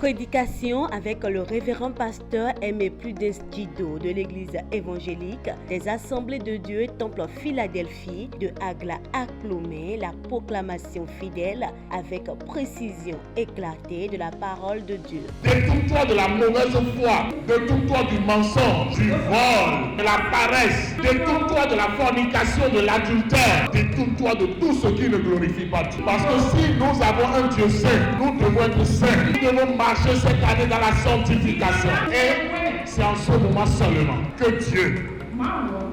Prédication avec le révérend pasteur Aimé Prudence Djido de l'église évangélique des Assemblées de Dieu Temple Philadelphie de Agla à Clomé, la proclamation fidèle avec précision éclatée de la parole de Dieu. Détourne-toi de la mauvaise foi, détourne-toi du mensonge, du vol, de la paresse, détourne-toi de la fornication, de l'adultère, détourne-toi de tout ce qui ne glorifie pas Dieu. Parce que si nous avons un Dieu saint, nous devons être saints. Nous devons marcher cette année dans la sanctification. Et c'est en ce moment seulement que Dieu,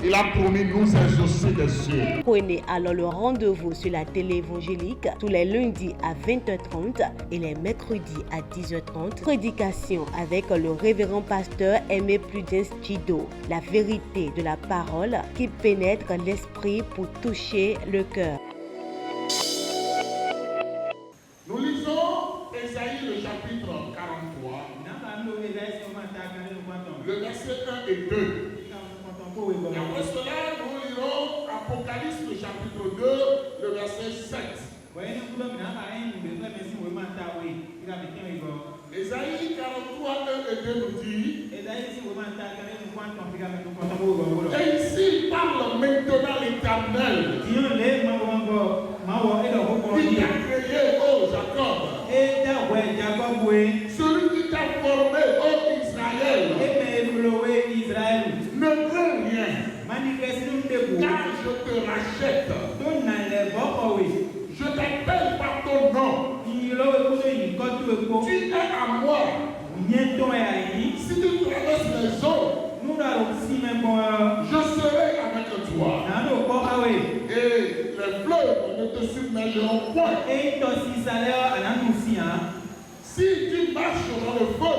il a promis nous exaucer des cieux. Prenez alors le rendez-vous sur la télé évangélique tous les lundis à 20h30 et les mercredis à 10h30. Prédication avec le révérend pasteur Aimé Prudence Djido. La vérité de la parole qui pénètre l'esprit pour toucher le cœur. Nous lisons Ésaïe le chapitre 43, le verset 1 et 2. Et après cela, nous lirons Apocalypse le chapitre 2, le verset 7. Ésaïe 43, 1 et 2 nous dit, et ici il parle maintenant l'Éternel, qui t'a créé, ô Jacob, celui qui t'a formé, ô Israël, ne crains rien, car je te rachète, je t'appelle par ton nom, tu es à moi. Si tu traverses les eaux, je serai avec toi. Et les fleuves ne te submergeront point. Si tu marches dans le feu,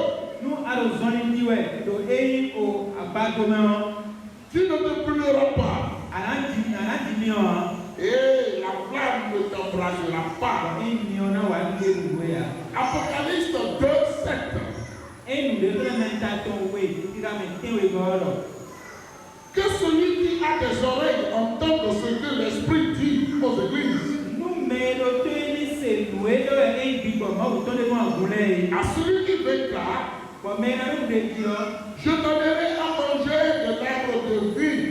tu ne te brûleras pas. Et la flamme ne t'embrasera pas. Apocalypse 2, 7. Que celui qui a des oreilles entende ce que l'Esprit dit aux églises. À celui qui vaincra, je donnerai à manger de l'arbre de vie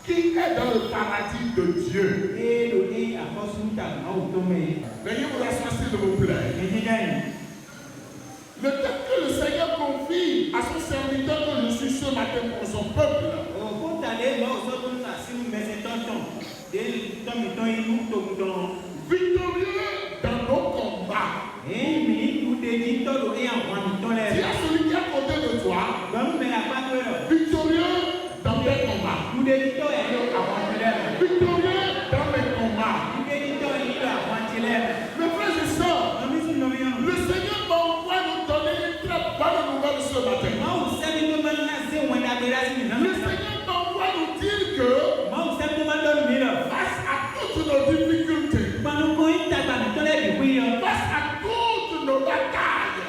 qui est dans le paradis de Dieu. Veuillez vous asseoir s'il vous plaît. Le temps que le Seigneur confie à son serviteur que je suis ce matin pour son peuple, victorieux dans nos combats. Dis à celui qui est à côté de toi, victorieux dans tes combats. Victorieux dans mes combats. Mes frères et sœurs, le Seigneur m'envoie nous donner une très bonne nouvelle ce matin. Le Seigneur m'envoie nous dire que face à toutes nos difficultés, face à toutes nos batailles,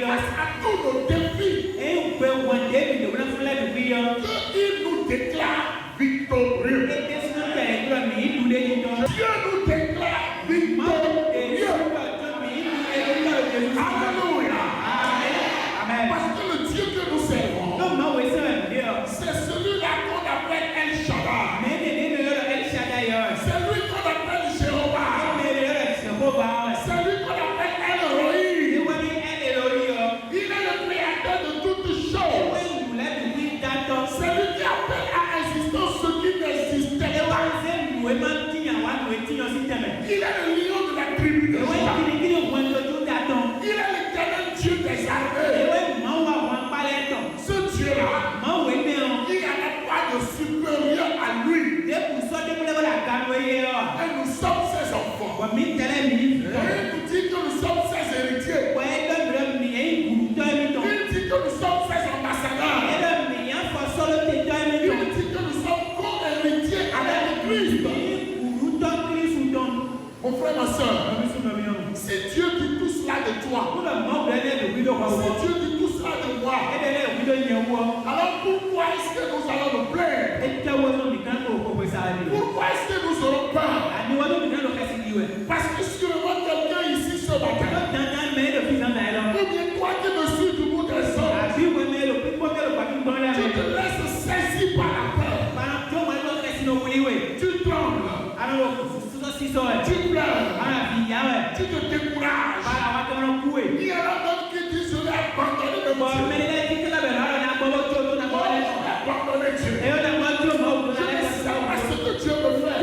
face à tous nos défis, qu'il nous déclare victorieux. Dieu nous déclare victorieux. Alléluia. Parce que le Dieu que nous servons, c'est celui-là qu'on appelle El Shaddai. C'est lui qu'on appelle Jéhovah. C'est lui qu'on appelle El Roi. Il est le créateur de toutes choses. C'est lui qui appelle à existence ce qui n'existait pas. Il est le lion de la tribu de Juda. Il est l'éternel Dieu des armées. Ce Dieu-là, il n'y a pas de supérieur à lui. Et nous sommes ses enfants. Et il nous dit que nous sommes ses héritiers. Il dit que nous sommes ses ambassadeurs. Il dit que nous sommes co-héritiers avec Christ. Mon frère, ma soeur, c'est Dieu qui tout cela de toi. C'est Dieu qui tout cela de moi. Alors pourquoi est-ce que nous allons nous plaindre? Pourquoi est-ce que nous aurons peur? Tu trembles. Tu pleures. Tu te décourages. Il y en a d'autres qui disent je vais abandonner le Dieu. Abandonner Dieu. Je ne sais pas ce que Dieu me fait.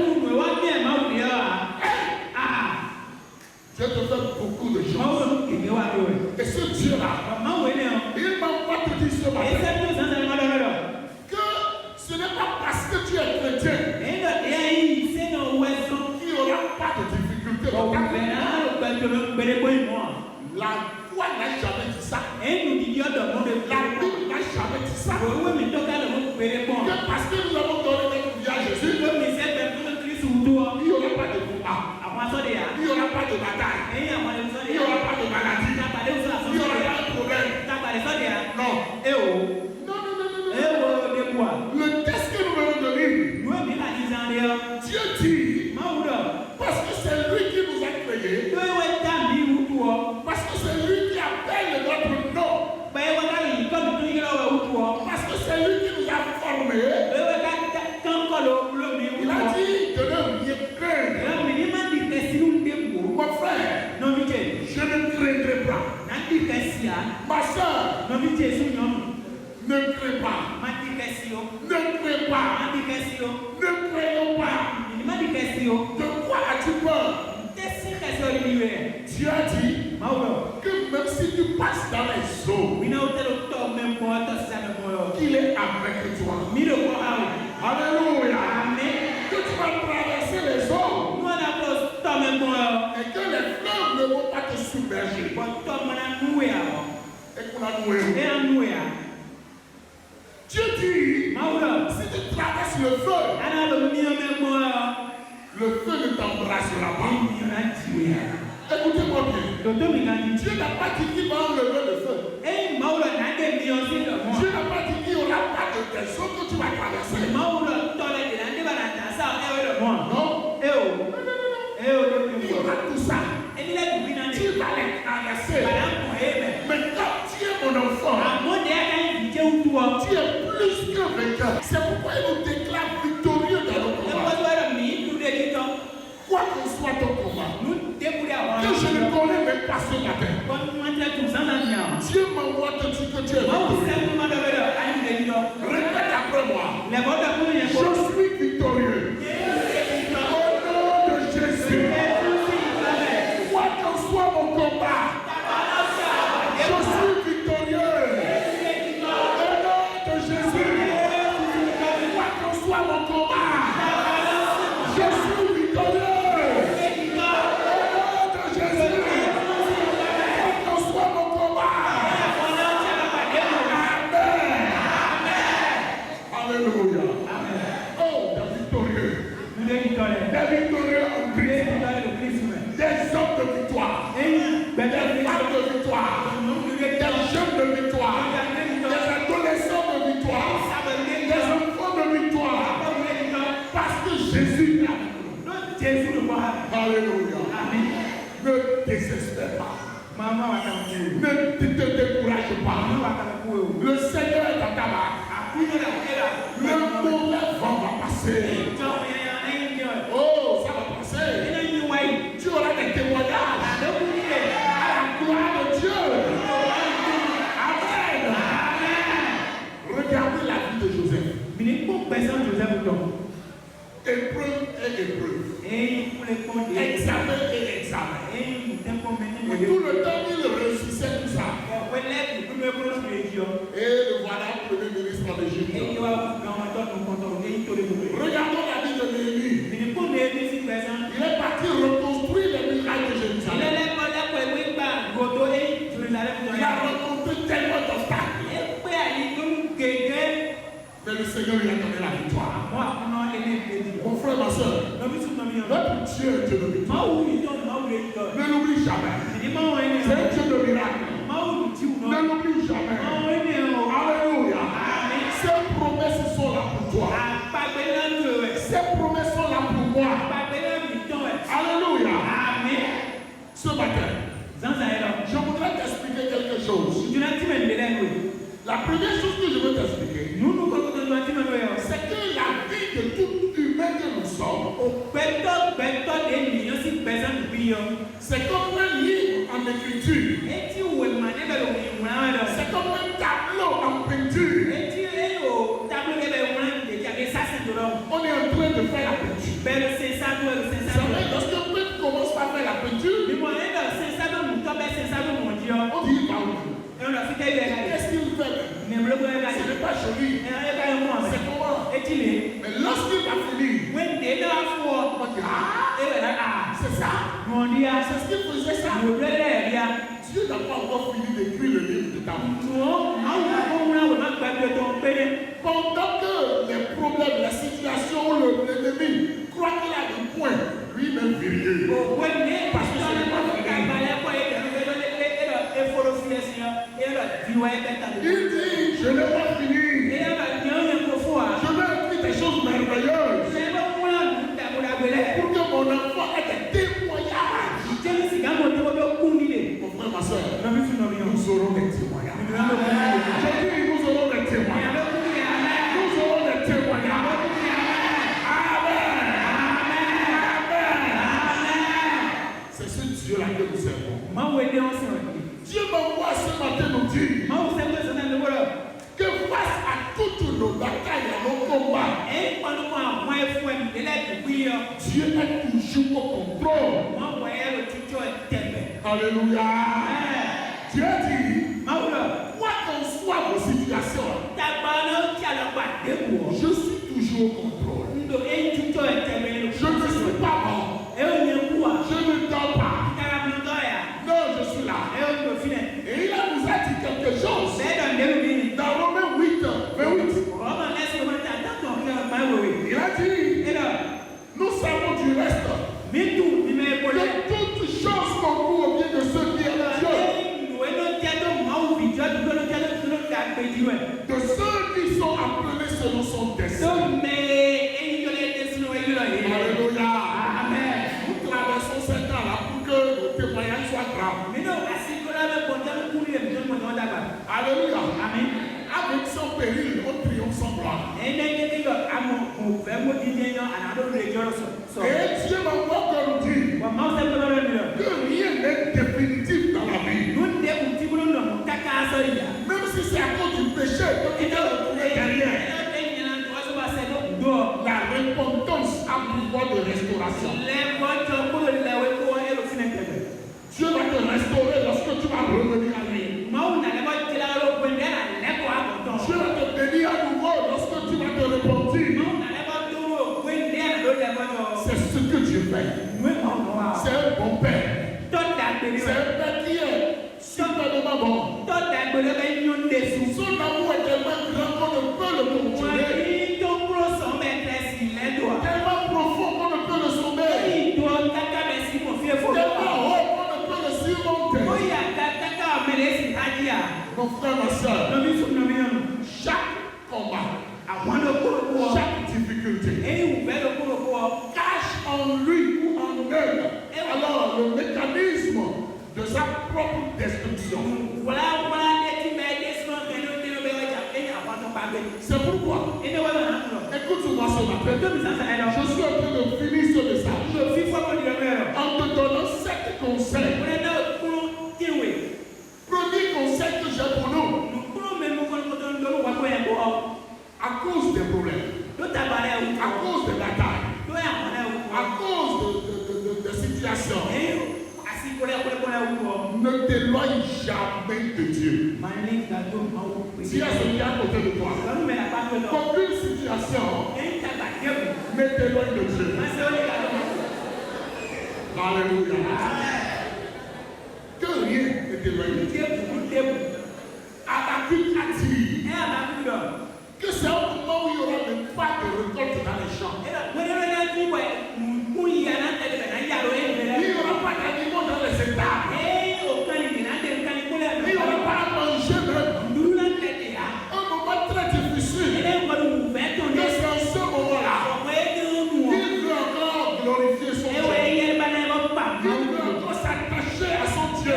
Dieu te fait beaucoup de choses. Et ce Dieu-là, il m'envoie te dire ce matin que ce n'est pas parce que tu es chrétien qu'il n'y aura pas de difficulté. La foi n'a jamais dit ça. La Bible n'a jamais dit ça. Que parce que nous avons donné notre vie à Jésus, il n'y aura pas de combat. Il n'y aura pas de bataille. Il n'y aura pas de maladie. Il n'y aura pas de problème. Non. Le texte que nous venons de lire, Dieu dit, parce que c'est lui qui nous a créés, parce que c'est lui qui appelle notre nom, parce que c'est lui qui nous a formés, il a dit de ne rien craindre. Mon frère, je ne craindrai pas. Ma soeur, ne crains pas. Ne crains pas. Ne craignons pas. De quoi as-tu peur? Dieu a dit que même si tu passes dans les eaux, qu'il est avec toi. Alléluia. Que tu vas traverser les eaux et que les fleuves ne vont pas te submerger. Dieu dit, si tu traverses le feu ne t'embrassera pas. Écoutez-moi bien. Dieu n'a pas dit qu'il va enlever le feu. Dieu n'a pas dit qu'il n'y aura pas de personne que tu vas traverser. Non. Il y aura tout ça. Tu vas les traverser. Mais quand tu es mon enfant, tu es plus que vainqueur. C'est pourquoi il nous déclare victorieux dans le combat. Quoi que soit ton combat, que je ne connais même pas ce matin, Dieu m'envoie te dire que tu es victorieux. Répète après moi. Je suis victorieux. Au nom de Jésus. Quoi que soit mon combat, je suis victorieux. Au nom de Jésus. Quoi que soit mon combat, je suis victorieux. Alléluia. Oh, des victorieux. Des victorieux en Christ. Des hommes de victoire. Des femmes de victoire. Des jeunes de victoire. Des adolescents de victoire. Des enfants de victoire. Parce que Jésus est avec nous. Alléluia. Ne désespère pas. Ne te décourage pas. Le Seigneur est dans ta main. Le mauvais vent va passer. Oh, ça va passer. Tu auras des témoignages à la gloire de Dieu. Amen. Regardez la vie de Joseph. Épreuve et épreuve. Examen et examen. Et tout le temps, il réussissait tout ça. Et le voilà, premier ministre d'Égypte. Regardons la vie de Néhémie. Il est parti reconstruire les murailles de Jérusalem. Il a rencontré tellement d'obstacles. Mais le Seigneur lui a donné la victoire. Mon frère, ma soeur, notre Dieu est Dieu de victoire. Ne l'oublie jamais. C'est un Dieu de miracle. Ne l'oublie jamais. Alléluia. Ces promesses sont là pour toi. Ces promesses sont là pour moi. Alléluia. Ce matin, je voudrais t'expliquer quelque chose. La première chose que je veux t'expliquer, c'est que la vie de tout humain sommes. C'est comme un livre en écriture. C'est comme un tableau en peinture. On est en train de faire la peinture. Lorsque Peintre commence par faire la peinture, on dit il va où? Qu'est-ce qu'il fait? Ce n'est pas joli. C'est comment? Mais lorsqu'il va finir, on dit c'est ça. C'est ce qu'il faisait ça. Dieu n'a pas encore fini d'écrire le livre de ta vie. Pendant que les problèmes, la situation, l'ennemi croit qu'il a des points, lui-même vérifié. Parce que ce n'est pas fini. Il dit, je n'ai pas fini. Je vais écrire des choses merveilleuses pour que mon enfant ait des témoignages. Mon frère, ma soeur, nous aurons des témoignages. Je dis, nous aurons des témoignages. Nous aurons des témoignages. Amen. C'est ce Dieu-là que nous servons. Dieu m'envoie ce matin nous dire que face à toutes nos batailles et nos combats, Dieu est toujours au contrôle. Alléluia. Dieu dit, quoi qu'en soit vos situations, je suis toujours au contrôle. Je ne suis pas mort. Je ne dors pas. Non, je suis là. Et il nous a dit quelque chose. Dans Romains 8, 28. Il a dit, nous savons du reste que toutes choses concourent au bien de ceux qui aiment Dieu. De ceux qui sont appelés selon son dessein. Alléluia. Amen. Nous traversons ce temps-là pour que nos témoignages soient graves. Alléluia. Amen. Avec son péril, on triomphe sans gloire. Et Dieu m'envoie que nous dire que rien n'est définitif dans la vie. Même si c'est à cause du péché que tu dois retrouver derrière. La repentance a pouvoir de restauration. Dieu va te restaurer lorsque tu vas revenir à lui. Dieu va te bénir à nouveau lorsque tu vas te repentir. C'est ce que Dieu fait. C'est un bon père. C'est un père qui est superbement bon. Son amour est tellement grand qu'on ne peut le contrôler. Tellement profond qu'on ne peut le sommer. Tellement haut qu'on ne peut le surmonter. Mon frère, ma soeur, chaque combat, chaque difficulté cache en lui ou en elle alors le mécanisme de sa propre destruction. C'est pourquoi, écoute-moi ce matin, je suis en train de finir ce message en te donnant 7 conseils. Premier conseil que j'ai pour nous, à cause des problèmes, à cause des batailles, à cause de situations, ne t'éloigne jamais de Dieu. Si à ce qui est à côté de toi, qu'aucune situation ne t'éloigne de Dieu. Alléluia. Que rien ne t'éloigne de Dieu. Habakkuk a dit que c'est un moment où il n'y aura même pas de récolte dans les champs. Il n'y aura pas d'animaux dans les étables. Il n'y aura pas à manger même. Un moment très difficile. Et c'est en ce moment-là qu'il veut encore glorifier son Dieu. Il veut encore s'attacher à son Dieu.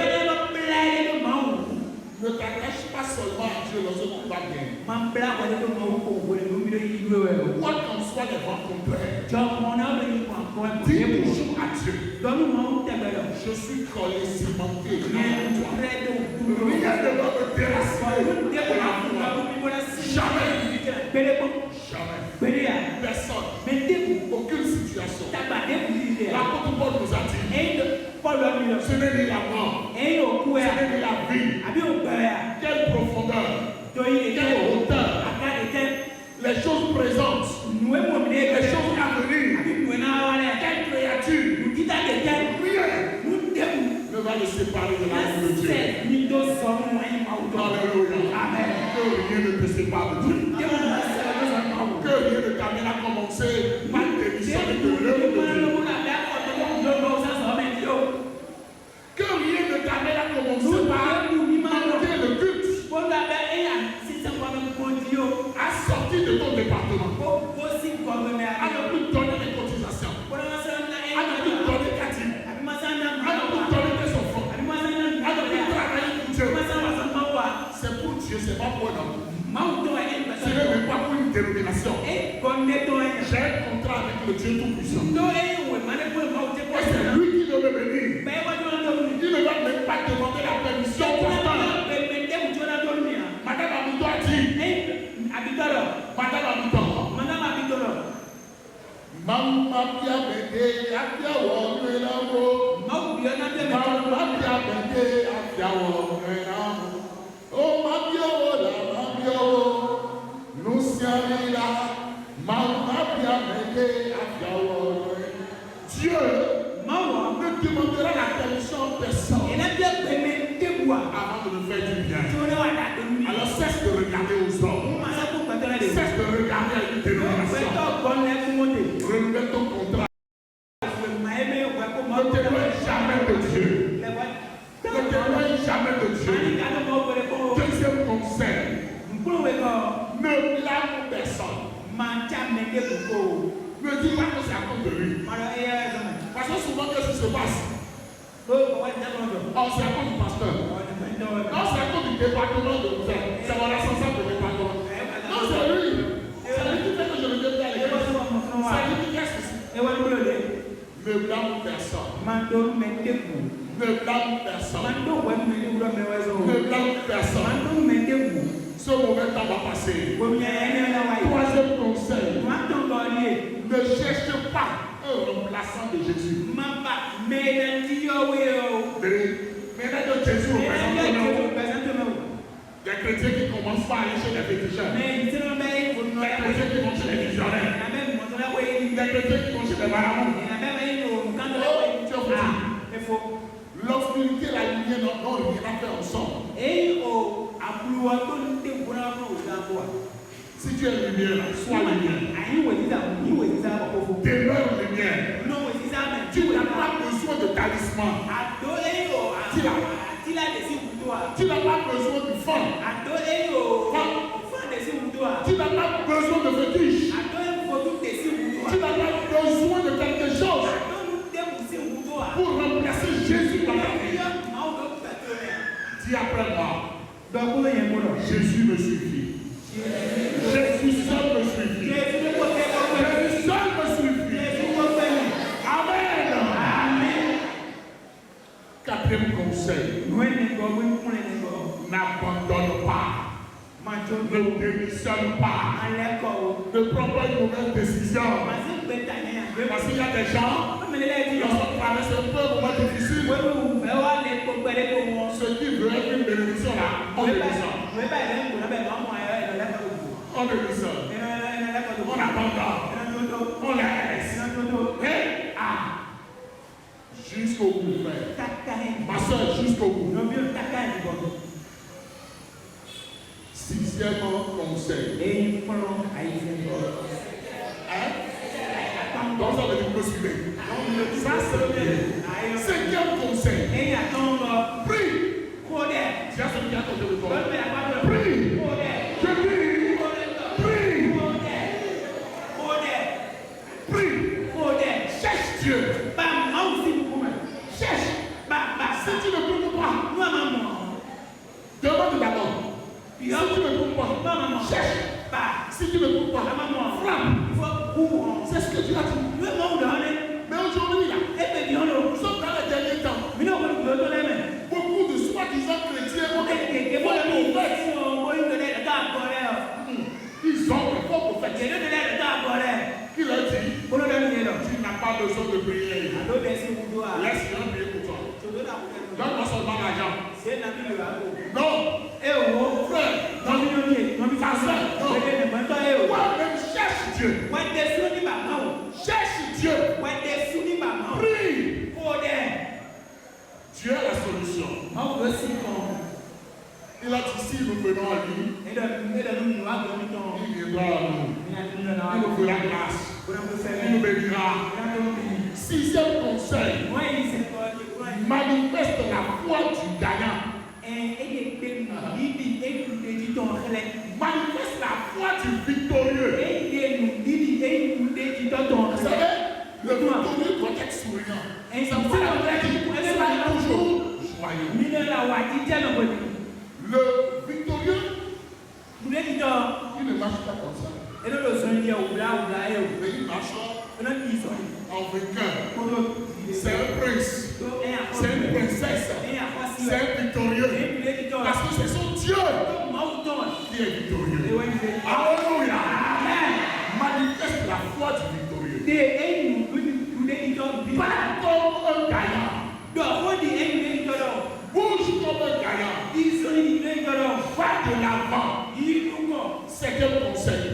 Ne t'attache pas seulement à Dieu lorsque tu vas bien. Quoi qu'en soit les vents contraires, Dis bonjour à Dieu. Je suis collé, cimenté. Rien ne va me déraciner. Jamais. Personne. Aucune situation. L'apôtre Paul nous a dit, ce n'est ni la mort, ce n'est ni la vie. Quelle profondeur, quelle hauteur, les choses présentes, les choses à venir, quelle créature, rien ne va le séparer de l'amour de Dieu. Alléluia. Amen. Que rien ne te sépare de Dieu. Que rien ne t'amène à commencer par démissionner de l'œuvre de Dieu. Que rien ne t'amène à commencer par manquer le culte. À sortir de ton département. À ne plus donner les cotisations. À ne plus donner Cathy. À ne plus donner tes enfants. À ne plus travailler pour Dieu. C'est pour Dieu, c'est pas pour un homme. Ce n'est même pas pour une dénomination. J'ai un contrat avec le Dieu Tout-Puissant. Et c'est lui qui devait venir. Il ne va même pas demander la permission pour ça. Madame Abito a dit. Madame Abito. Mama Pia Bende, Afia Wonelamo. Mama Pia Bende, Afia Wonelamo. Oh, Mabia Wola, Mabia Wo. Nous sommes là. Mama Pia Bende, Afia Wonelamo. Dieu ne demandera la permission à personne avant de nous faire du bien. Alors cesse de regarder aux hommes. Cesse de regarder à une dénomination. Renouvelle ton contrat. Ne t'éloigne jamais de Dieu. Ne t'éloigne jamais de Dieu. Deuxième conseil. Ne blâme personne. Ne dis pas que c'est à cause de lui. Parce que souvent, qu'est-ce qui se passe? Oh, c'est à cause du pasteur. Non, c'est à cause du département de vous. C'est mon responsable de département. Non, c'est lui. C'est lui qui fait que je ne viens pas à l'église. C'est lui qui fait ceci. Ne blâme personne. Ne blâme personne. Ne blâme personne. Ce mauvais temps va passer. Troisième conseil. Ne cherche pas un remplaçant de Jésus. Maintenant que Jésus représente des chrétiens qui commencent par aller chez les féticheurs. Des chrétiens qui vont chez les visionnaires. Des chrétiens qui vont chez les marabouts. L'obscurité et la lumière n'ont rien à faire ensemble. Si tu es lumière, sois lumière. Demeure lumière. Tu n'as pas besoin de talisman. Tu n'as pas besoin de fond. Tu n'as pas besoin de fétiche. Tu n'as pas besoin de quelque chose pour remplacer Jésus dans ta vie. Dis après moi. Jésus me suffit. Jésus seul me suffit. Jésus seul me suffit. Amen. Quatrième conseil. N'abandonne pas. Ne démissionne pas. Ne prends pas une mauvaise décision. Parce qu'il y a des gens qui ont traversé un peu moment difficile. Ceux qui veulent être une bénédiction là, on le descend. On le descend. On abandonne. On laisse. Jusqu'au bout, frère. Ma soeur, jusqu'au bout. Sixième conseil. Donc ça veut dire que vous suivez. Ça c'est bien. Cinquième conseil. Prie. Tu as celui qui a côté de toi. Prie. Je prie. Prie. Prie. Cherche Dieu. Cherche. Si tu ne peux pas, demande d'abord. Si tu ne peux pas, cherche. Si tu ne peux pas, frappe. C'est ce que tu as dit. Mais besoin de prier. Laisse-moi prier pour toi. Donne-moi seulement l'argent. Non. Frère, non. Ta soeur, non. Toi-même cherche Dieu. Cherche Dieu. Prie. Dieu a la solution. Il a dit si nous venons à lui, il viendra à nous. Il nous fera grâce. Il nous bénira. Sixième conseil. Manifeste la foi du gagnant. Manifeste la foi du victorieux. Vous savez, le victorieux doit être souriant. C'est pas la vraie qui soyez toujours joyeux. Le victorieux, il ne marche pas comme ça. Mais il marche en vainqueur. C'est un prince. C'est une princesse. C'est un victorieux. Parce que c'est son Dieu qui est victorieux. Alléluia. Manifeste la foi du victorieux. Pas comme un gagnant. Bouge comme un gagnant. Va de l'avant. Cinquième conseil.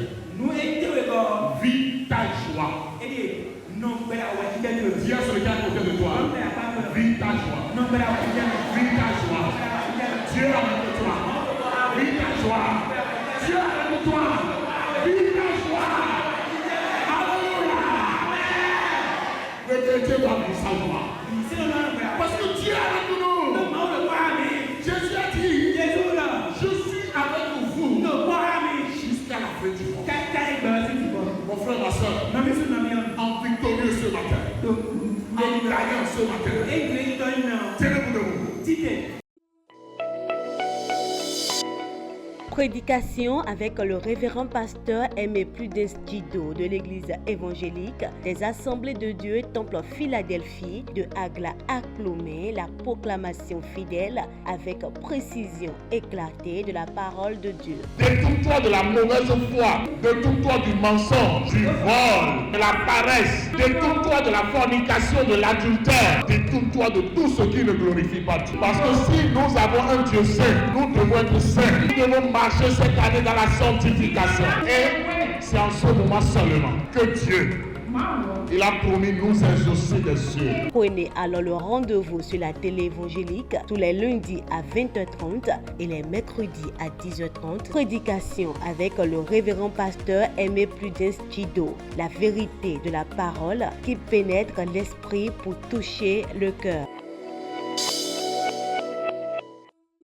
Vis ta joie. Dis à celui qui est à côté de toi. Vis ta joie. Vis ta joie. Dieu est avec toi. Vis ta joie. Dieu est avec toi. Vis ta joie. Alléluia. Le chrétien va vivre sa joie. Parce que Dieu est avec nous. Jésus a dit, je suis avec vous jusqu'à la fin du monde. Mon frère, ma soeur, en victorieux ce matin, en gagnant ce matin, tenez-vous debout. Prédication avec le révérend pasteur Aimé Prudence Djido de l'église évangélique des Assemblées de Dieu Temple Philadelphie de Agla à Clomé, la proclamation fidèle avec précision éclatée de la parole de Dieu. Détourne-toi de la mauvaise foi, détourne-toi du mensonge, du vol, de la paresse, détourne-toi de la fornication, de l'adultère, détourne-toi de tout ce qui ne glorifie pas Dieu. Parce que si nous avons un Dieu saint, nous devons être saints. Nous devons marcher cette année dans la sanctification. Et c'est en ce moment seulement que Dieu, il a promis nous exaucer des cieux. Prenez alors le rendez-vous sur la télé évangélique tous les lundis à 20h30 et les mercredis à 10h30. Prédication avec le révérend pasteur Aimé Prudence Djido. La vérité de la parole qui pénètre l'esprit pour toucher le cœur.